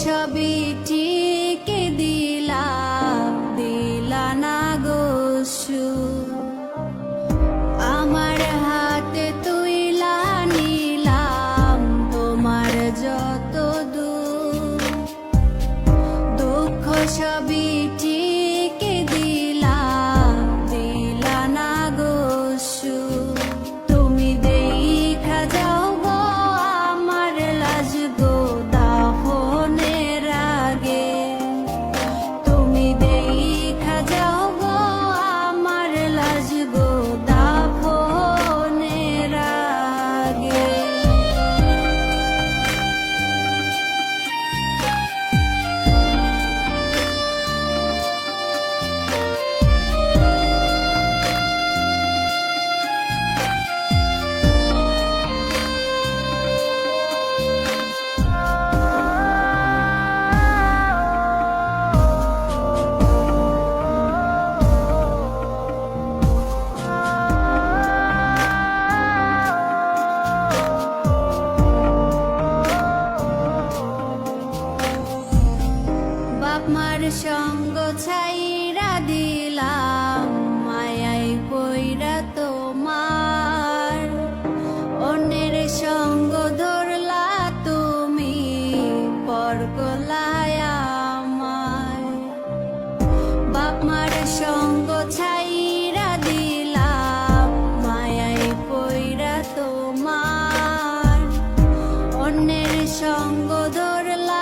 সবই ঠিক দিলা না গো সুর। আমার হাতে তুইলা নিলাম তোমার যত দুঃখ সবই ঠিক দিলা না গো সুর। তুমি দেখা যাও গো আমার লাজ গো দাফনের আগে। তুমি দেখা যাও গো আমার লাজ গো দাফনের আগে। বাপ মার সঙ্গ ছাইরা দিলাম মায়াই পইরা তোমার। অন্যের সঙ্গ ধরলা তুমি পর গলায় আমায়। বাপ মার সঙ্গ ছাইরা দিলাম মায়াই পইরা তোমার। অন্যের সঙ্গ ধরলা